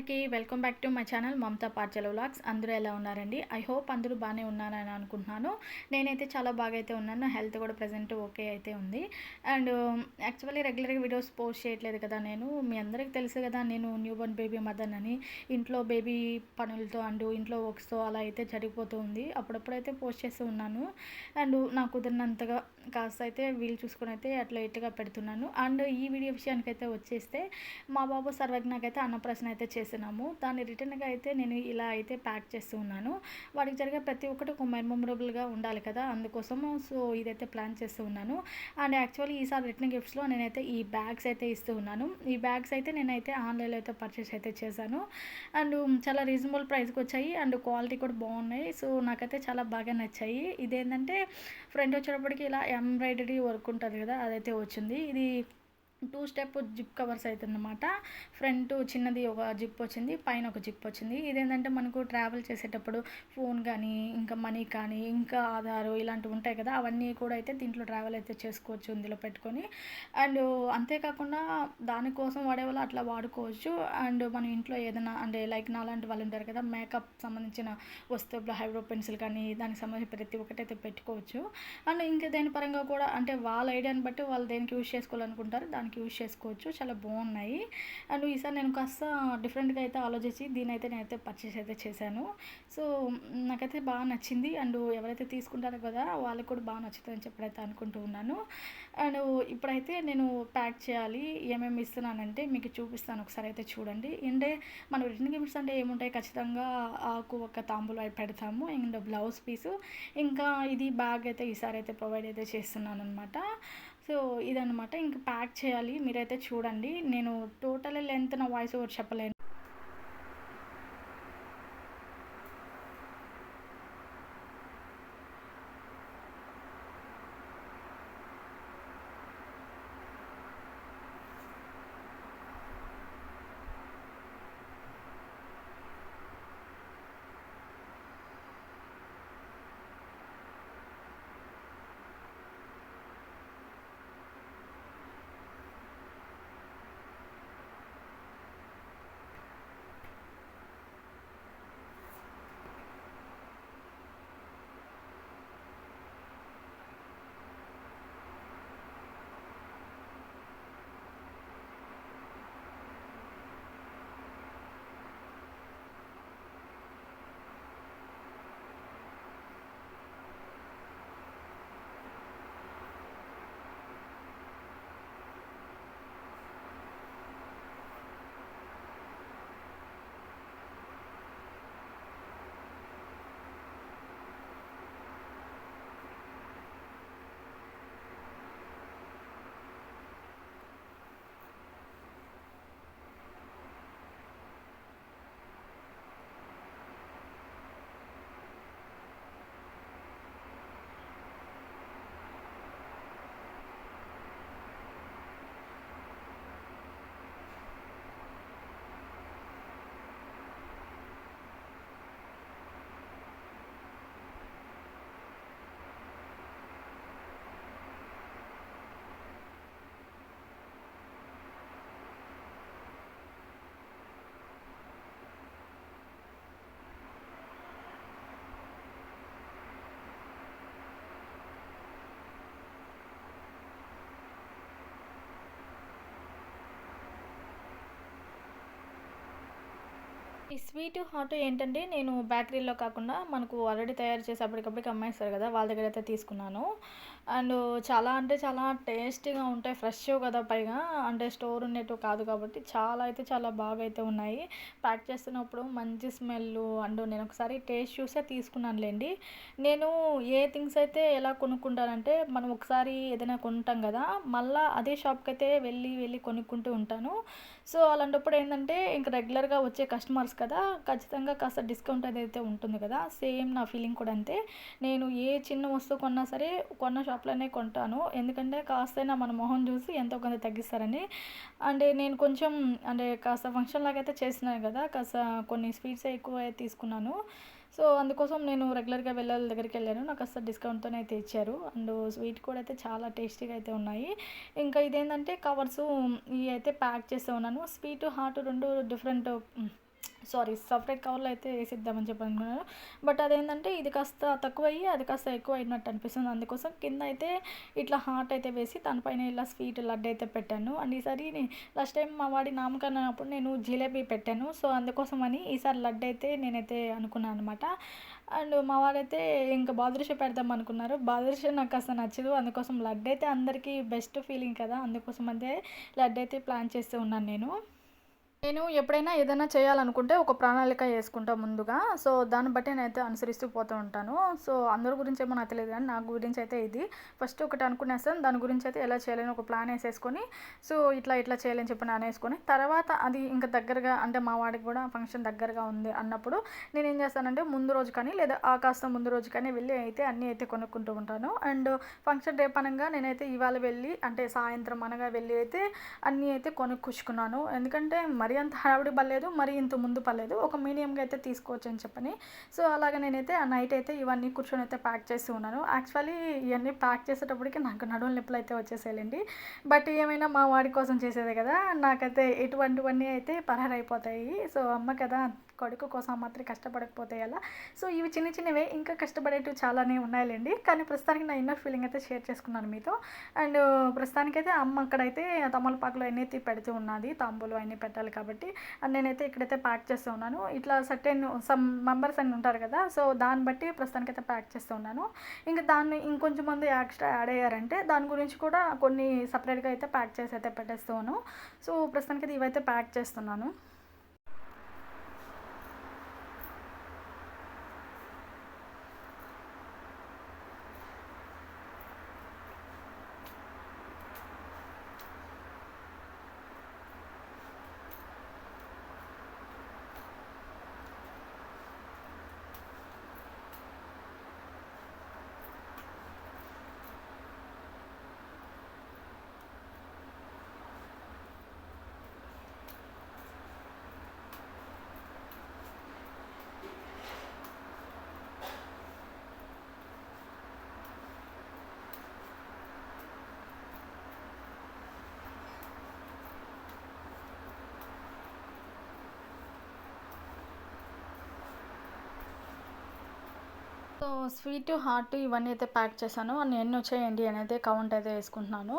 అందరికీ welcome back to my channel Mamatha Parchal vlogs. అందరూ ఎలా ఉన్నారండి? ఐ హోప్ అందరూ బాగానే ఉన్నారని అనుకుంటున్నాను. నేనైతే చాలా బాగా అయితే ఉన్నాను. నా హెల్త్ కూడా ప్రజెంట్ ఓకే అయితే ఉంది. అండ్ యాక్చువల్లీ రెగ్యులర్గా వీడియోస్ పోస్ట్ చేయట్లేదు కదా నేను. మీ అందరికీ తెలుసు కదా, నేను న్యూ బోర్న్ బేబీ మదర్ అని. ఇంట్లో బేబీ పనులతో అండ్ ఇంట్లో వర్క్స్తో అలా అయితే జరిగిపోతూ ఉంది. అప్పుడప్పుడైతే పోస్ట్ చేస్తూ ఉన్నాను. అండ్ నాకు కుదిరినంతగా కాస్త అయితే వీలు చూసుకొని అయితే అట్లా ఇట్టుగా పెడుతున్నాను. అండ్ ఈ వీడియో విషయానికైతే వచ్చేస్తే, మా బాబు సర్వజ్ఞకైతే అన్నప్రాసన అయితే చేసినాము. దాన్ని రిటర్న్గా అయితే నేను ఇలా అయితే ప్యాక్ చేస్తూ ఉన్నాను. వాడికి జరిగే ప్రతి ఒక్కటి ఒక మెమొరబుల్గా ఉండాలి కదా, అందుకోసము సో ఇదైతే ప్లాన్ చేస్తూ ఉన్నాను. అండ్ యాక్చువల్లీ ఈసారి రిటర్న్ గిఫ్ట్స్లో నేనైతే ఈ బ్యాగ్స్ అయితే ఇస్తూ ఉన్నాను. ఈ బ్యాగ్స్ అయితే నేనైతే ఆన్లైన్లో అయితే పర్చేస్ అయితే చేశాను. అండ్ చాలా రీజనబుల్ ప్రైస్కి వచ్చాయి అండ్ క్వాలిటీ కూడా బాగున్నాయి. సో నాకైతే చాలా బాగా నచ్చాయి. ఇదేంటంటే ఫ్రంట్ వచ్చేటప్పటికి ఇలా ఎంబ్రాయిడరీ వర్క్ ఉంటుంది కదా, అదైతే వచ్చింది. ఇది 2 స్టెప్ జిప్ కవర్స్ అవుతుందన్నమాట. ఫ్రంట్ చిన్నది ఒక జిప్ వచ్చింది, పైన ఒక జిప్ వచ్చింది. ఇదేంటంటే మనకు ట్రావెల్ చేసేటప్పుడు ఫోన్ కానీ, ఇంకా మనీ కానీ, ఇంకా ఆధారు ఇలాంటివి ఉంటాయి కదా, అవన్నీ కూడా అయితే దీంట్లో ట్రావెల్ అయితే చేసుకోవచ్చు ఇందులో పెట్టుకొని. అండ్ అంతేకాకుండా దానికోసం వాడేవాళ్ళు అట్లా వాడుకోవచ్చు. అండ్ మన ఇంట్లో ఏదైనా అంటే లైక్ నాలాంటి వాళ్ళు ఉంటారు కదా, మేకప్ సంబంధించిన వస్తువులు, హైబ్రో పెన్సిల్ కానీ దానికి సంబంధించి ప్రతి ఒక్కటి అయితే పెట్టుకోవచ్చు. అండ్ ఇంకా దేని పరంగా కూడా అంటే వాళ్ళ ఐడియాని బట్టి వాళ్ళు దేనికి యూజ్ చేసుకోవాలనుకుంటారు దానికి యూజ్ చేసుకోవచ్చు. చాలా బాగున్నాయి. అండ్ ఈసారి నేను కాస్త డిఫరెంట్గా అయితే ఆలోచించి దీనైతే నేనైతే పర్చేస్ అయితే చేశాను. సో నాకైతే బాగా నచ్చింది. అండ్ ఎవరైతే తీసుకుంటారో కదా వాళ్ళకి కూడా బాగా నచ్చుతుందని చెప్పడైతే అనుకుంటూ ఉన్నాను. అండ్ ఇప్పుడైతే నేను ప్యాక్ చేయాలి. ఏమేమి ఇస్తున్నానంటే మీకు చూపిస్తాను, ఒకసారి అయితే చూడండి. అంటే మనం రిటర్న్ గిఫ్ట్స్ అంటే ఏముంటాయి, ఖచ్చితంగా ఆకు ఒక తాంబూలు అవి పెడతాము, అండ్ బ్లౌజ్ పీసు, ఇంకా ఇది బ్యాగ్ అయితే ఈసారి అయితే ప్రొవైడ్ అయితే చేస్తున్నాను అనమాట. సో ఇదనమాట, ఇంక ప్యాక్ చేయాలి. మీరైతే చూడండి. నేను టోటల్ లెంత్ నా వాయిస్ ఓవర్ చెప్పలేను. ఈ స్వీట్ హాట్ ఏంటంటే నేను బేకరీలో కాకుండా మనకు ఆల్రెడీ తయారు చేసి అప్పటికప్పటికి అమ్మేస్తారు కదా, వాళ్ళ దగ్గర అయితే తీసుకున్నాను. అండ్ చాలా అంటే చాలా టేస్టీగా ఉంటాయి, ఫ్రెష్ కదా, పైగా అంటే స్టోర్ ఉన్నట్టు కాదు కాబట్టి చాలా అయితే చాలా బాగా అయితే ఉన్నాయి. ప్యాక్ చేస్తున్నప్పుడు మంచి స్మెల్. అండ్ నేను ఒకసారి టేస్ట్ చూసే తీసుకున్నానులేండి. నేను ఏ థింగ్స్ అయితే ఎలా కొనుక్కుంటానంటే, మనం ఒకసారి ఏదైనా కొంటాం కదా, మళ్ళీ అదే షాప్కి అయితే వెళ్ళి వెళ్ళి కొనుక్కుంటూ ఉంటాను. సో అలాంటప్పుడు ఏంటంటే ఇంక రెగ్యులర్గా వచ్చే కస్టమర్స్ కదా, ఖచ్చితంగా కాస్త డిస్కౌంట్ అదైతే ఉంటుంది కదా. సేమ్ నా ఫీలింగ్ కూడా అంతే. నేను ఏ చిన్న వస్తువు కొన్నా సరే కొన్న షాప్లోనే కొంటాను, ఎందుకంటే కాస్తైనా మన మొహం చూసి ఎంతో కొంత తగ్గిస్తారని. అంటే నేను కొంచెం అంటే కాస్త ఫంక్షన్ లాగా అయితే చేసినాను కదా, కాస్త కొన్ని స్వీట్స్ ఎక్కువ తీసుకున్నాను. సో అందుకోసం నేను రెగ్యులర్గా వెళ్ళాలి దగ్గరికి వెళ్ళాను, నాకు కాస్త డిస్కౌంట్తోనే అయితే ఇచ్చారు. అండ్ స్వీట్ కూడా అయితే చాలా టేస్టీగా అయితే ఉన్నాయి. ఇంకా ఇదేంటంటే కవర్సు ఇవి అయితే ప్యాక్ చేస్తూ ఉన్నాను. స్వీట్ హాట్ రెండు డిఫరెంట్ సపరేట్ కవర్లో అయితే వేసిద్దామని చెప్పి అనుకున్నాను. బట్ అదేంటంటే ఇది కాస్త తక్కువయ్యి అది కాస్త ఎక్కువ అయినట్టు అనిపిస్తుంది. అందుకోసం కింద అయితే ఇట్లా హార్ట్ అయితే వేసి దానిపైన ఇలా స్వీట్ లడ్డు అయితే పెట్టాను. అండ్ ఈసారి లాస్ట్ టైం మా వాడి నామకరణం అప్పుడు నేను జిలేబీ పెట్టాను. సో అందుకోసం అని ఈసారి లడ్డు అయితే నేనైతే అనుకున్నాను అనమాట. అండ్ మా వారైతే ఇంకా బాదుషా పెడదాం అనుకున్నారు. బాదుషా నాకు అసలు నచ్చదు. అందుకోసం లడ్డు అయితే అందరికీ బెస్ట్ ఫీలింగ్ కదా, అందుకోసం అయితే లడ్డు అయితే ప్లాన్ చేస్తూ ఉన్నాను నేను. నేను ఎప్పుడైనా ఏదైనా చేయాలనుకుంటే ఒక ప్రణాళిక వేసుకుంటా ముందుగా. సో దాన్ని బట్టి నేనైతే అనుసరిస్తూ పోతూ ఉంటాను. సో అందరి గురించి ఏమో నాకు తెలియదు కానీ నా గురించి అయితే ఇది ఫస్ట్ ఒకటి అనుకునేస్తాను. దాని గురించి అయితే ఎలా చేయాలని ఒక ప్లాన్ వేసేసుకొని, సో ఇట్లా ఇట్లా చేయాలని చెప్పి అనేసుకొని తర్వాత అది ఇంకా దగ్గరగా అంటే మా వాడికి కూడా ఫంక్షన్ దగ్గరగా ఉంది అన్నప్పుడు నేను ఏం చేస్తానంటే ముందు రోజు కానీ లేదా ఆ కాస్త ముందు రోజు కానీ వెళ్ళి అయితే అన్నీ అయితే కొనుక్కుంటూ ఉంటాను. అండ్ ఫంక్షన్ రేపు అనగా నేనైతే ఇవాళ వెళ్ళి అంటే సాయంత్రం అనగా వెళ్ళి అయితే అన్నీ అయితే కొనుక్కొచ్చుకున్నాను. ఎందుకంటే మరీ అంత హడావిడి పడలేదు, మరీ ఇంత ముందు పడలేదు, ఒక మీడియంగా అయితే తీసుకోవచ్చు అని చెప్పని. సో అలాగ నేనైతే ఆ నైట్ అయితే ఇవన్నీ కూర్చొని అయితే ప్యాక్ చేస్తూ ఉన్నాను. యాక్చువల్లీ ఇవన్నీ ప్యాక్ చేసేటప్పటికి నాకు నడుముల నొప్పులు అయితే వచ్చేసేయాలండి. బట్ ఏమైనా మా వాడి కోసం చేసేదే కదా, నాకైతే ఎటువంటివన్నీ అయితే పరారైపోతాయి. సో అమ్మ కదా, కొడుకు కోసం మాత్రం కష్టపడకపోతే ఎలా. సో ఇవి చిన్న చిన్నవే, ఇంకా కష్టపడేటివి చాలానే ఉన్నాయిలేండి. కానీ ప్రస్తుతానికి నా ఇన్నర్ ఫీలింగ్ అయితే షేర్ చేసుకున్నాను మీతో. అండ్ ప్రస్తుతానికైతే అమ్మ అక్కడైతే తమలపాకులు అన్నీ అయితే పెడుతూ ఉన్నది, తాంబూలు అన్నీ పెట్టాలి కాబట్టి. అండ్ నేనైతే ఇక్కడైతే ప్యాక్ చేస్తూ ఉన్నాను. ఇట్లా సర్టెన్ సమ్ మెంబర్స్ అని ఉంటారు కదా, సో దాన్ని బట్టి ప్రస్తుతానికైతే ప్యాక్ చేస్తూ ఉన్నాను. ఇంకా దాన్ని ఇంకొంచెం మంది ఎక్స్ట్రా యాడ్ అయ్యారంటే దాని గురించి కూడా కొన్ని సపరేట్గా అయితే ప్యాక్ చేసి అయితే పెట్టేస్తాను. సో ప్రస్తుతానికి ఇవైతే ప్యాక్ చేస్తున్నాను. సో స్వీట్, హాట్ ఇవన్నీ అయితే ప్యాక్ చేశాను. అన్ని ఎన్ని వచ్చాయండి అని అయితే కౌంట్ అయితే వేసుకుంటున్నాను.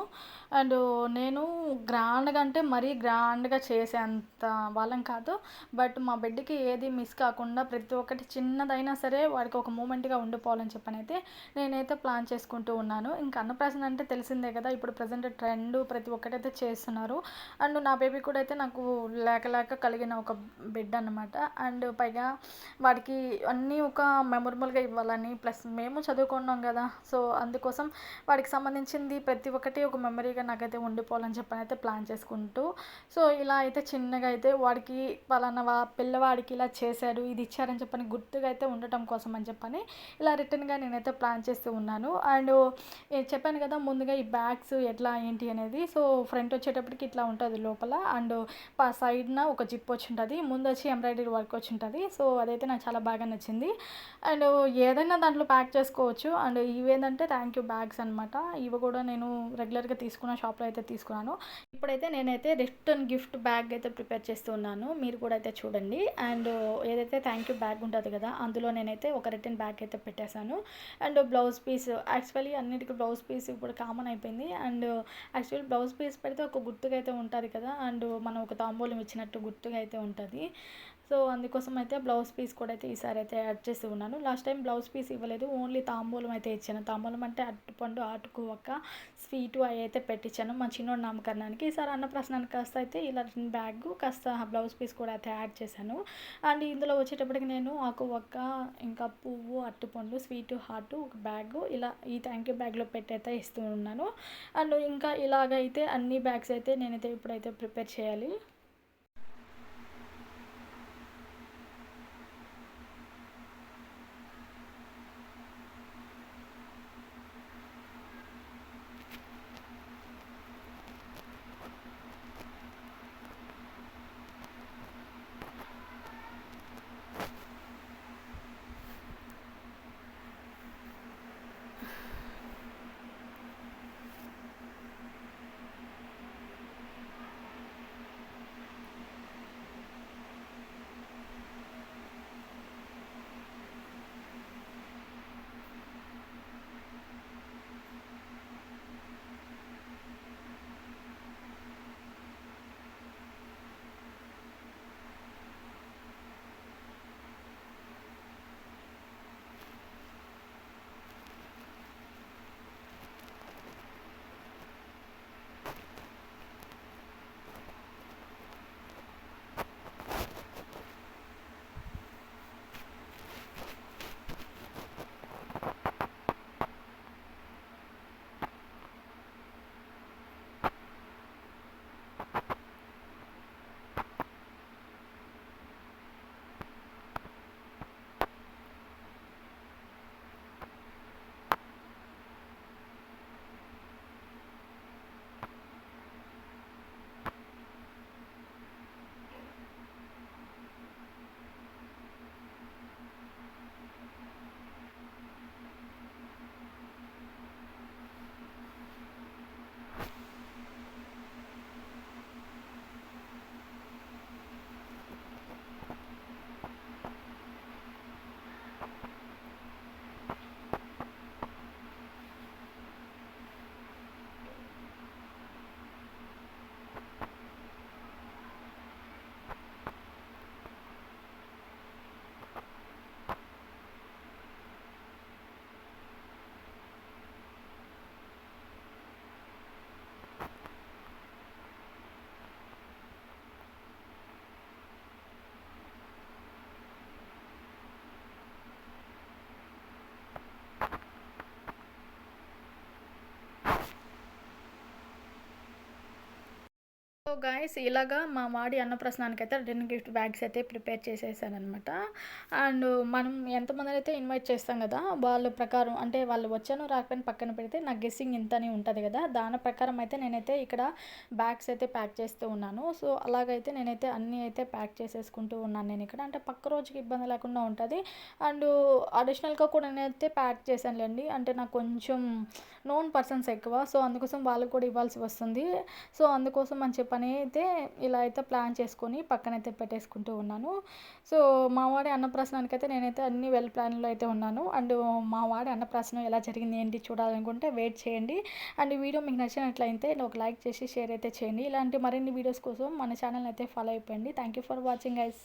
అండ్ నేను గ్రాండ్గా అంటే మరీ గ్రాండ్గా చేసేంత వాళ్ళం కాదు. బట్ మా బిడ్డకి ఏది మిస్ కాకుండా ప్రతి ఒక్కటి చిన్నదైనా సరే వాడికి ఒక మూమెంట్గా ఉండిపోవాలని చెప్పని అయితే నేనైతే ప్లాన్ చేసుకుంటూ ఉన్నాను. ఇంకా అన్నప్రాసన అంటే తెలిసిందే కదా, ఇప్పుడు ప్రజెంట్ ట్రెండ్ ప్రతి ఒక్కటైతే చేస్తున్నారు. అండ్ నా బేబీ కూడా అయితే నాకు లేక లేక కలిగిన ఒక బిడ్డ అనమాట. అండ్ పైగా వాడికి అన్నీ ఒక మెమొరబుల్గా ఇవ్వాలని, ప్లస్ మేము చదువుకున్నాం కదా, సో అందుకోసం వాడికి సంబంధించింది ప్రతి ఒక్కటి ఒక మెమరీగా నాకైతే ఉండిపోవాలని చెప్పని అయితే ప్లాన్ చేసుకుంటూ, సో ఇలా అయితే చిన్నగా అయితే వాడికి పలానా పిల్లవాడికి ఇలా చేశారు, ఇది ఇచ్చారని చెప్పని గుర్తుగా అయితే ఉండటం కోసం అని చెప్పని ఇలా రిటర్న్గా నేనైతే ప్లాన్ చేస్తూ ఉన్నాను. అండ్ చెప్పాను కదా ముందుగా ఈ బ్యాగ్స్ ఎట్లా ఏంటి అనేది. సో ఫ్రంట్ వచ్చేటప్పటికి ఇట్లా ఉంటుంది లోపల, అండ్ సైడ్న ఒక జిప్ వచ్చి ఉంటుంది, ముందు వచ్చి ఎంబ్రాయిడరీ వర్క్ వచ్చి ఉంటుంది. సో అదైతే నాకు చాలా బాగా నచ్చింది. అండ్ ఏదైనా దాంట్లో ప్యాక్ చేసుకోవచ్చు. అండ్ ఇవేంటంటే థ్యాంక్ యూ బ్యాగ్స్ అనమాట. ఇవి కూడా నేను రెగ్యులర్గా తీసుకున్న షాప్లో అయితే తీసుకున్నాను. ఇప్పుడైతే నేనైతే రిటర్న్ గిఫ్ట్ బ్యాగ్ అయితే ప్రిపేర్ చేస్తున్నాను, మీరు కూడా అయితే చూడండి. అండ్ ఏదైతే థ్యాంక్ యూ బ్యాగ్ ఉంటుంది కదా, అందులో నేనైతే ఒక రిటర్న్ బ్యాగ్ అయితే పెట్టేశాను. అండ్ బ్లౌజ్ పీస్, యాక్చువల్లీ అన్నిటికీ బ్లౌజ్ పీస్ ఇప్పుడు కామన్ అయిపోయింది. అండ్ యాక్చువల్లీ బ్లౌజ్ పీస్ పెడితే ఒక గుర్తుగా అయితే ఉంటుంది కదా, అండ్ మనం ఒక తాంబూలం ఇచ్చినట్టు గుర్తుగా అయితే ఉంటుంది. సో అందుకోసం అయితే బ్లౌజ్ పీస్ కూడా అయితే ఈసారి అయితే యాడ్ చేస్తూ ఉన్నాను. లాస్ట్ టైం బ్లౌజ్ పీస్ ఇవ్వలేదు, ఓన్లీ తాంబూలం అయితే ఇచ్చాను. తాంబూలం అంటే అరటిపండు, ఆటుకువక్క, స్వీటు అవి అయితే పెట్టించాను మా చిన్నోడి నామకరణానికి. ఈసారి అన్నప్రాసనానికి కాస్త అయితే ఇలా బ్యాగ్ కాస్త బ్లౌజ్ పీస్ కూడా అయితే యాడ్ చేశాను. అండ్ ఇందులో వచ్చేటప్పటికి నేను ఆకువక్క, ఇంకా పువ్వు, అరటిపండు, స్వీటు, హాటు, ఒక బ్యాగ్ ఇలా ఈ థ్యాంక్ యూ బ్యాగ్లో పెట్టి అయితే ఇస్తూ ఉన్నాను. అండ్ ఇంకా ఇలాగైతే అన్ని బ్యాగ్స్ అయితే నేనైతే ఇప్పుడైతే ప్రిపేర్ చేయాలి. సో గైస్ ఇలాగా మా వాడి అన్నప్రసన్నానికైతే 2 గిఫ్ట్ బ్యాగ్స్ అయితే ప్రిపేర్ చేసేసాననమాట. అండ్ మనం ఎంతమందిని అయితే ఇన్వైట్ చేస్తాం కదా! వాళ్ళ ప్రకారం అంటే వాళ్ళు వచ్చానో రాకపోయినా పక్కన పెడితే నా గెస్సింగ్ ఇంతని ఉంటది కదా! దాని ప్రకారం అయితే నేనైతే ఇక్కడ బ్యాగ్స్ అయితే ప్యాక్ చేస్తూ ఉన్నాను. సో అలాగైతే నేనైతే అన్నీ అయితే ప్యాక్ చేసేసుకుంటూ ఉన్నాను నేనిక్కడ. అంటే పక్క రోజుకి ఇబ్బంది లేకుండా ఉంటది. అండ్ అడిషనల్‌గా కూడా నేనైతే ప్యాక్ చేశానులెండి. అంటే నాకు కొంచెం నోన్ పర్సన్స్ ఎక్కువ. సో అందుకోసం వాళ్ళకి కూడా ఇవ్వాల్సి వస్తుంది. సో అందుకోసం అని చెప్పని అయితే ఇలా అయితే ప్లాన్ చేసుకొని పక్కనైతే పెట్టేసుకుంటూ ఉన్నాను. సో మా వాడి అన్నప్రాసనానికైతే నేనైతే అన్నీ వెల్ ప్లాన్‌లో అయితే ఉన్నాను. అండ్ మా వాడి అన్నప్రాసనం ఎలా జరిగింది ఏంటి చూడాలనుకుంటే వెయిట్ చేయండి. అండ్ ఈ వీడియో మీకు నచ్చినట్లయితే ఒక లైక్ చేసి షేర్ అయితే చేయండి. ఇలాంటి మరిన్ని వీడియోస్ కోసం మన ఛానల్‌ని అయితే ఫాలో అయిపోయండి. Thank you for watching guys.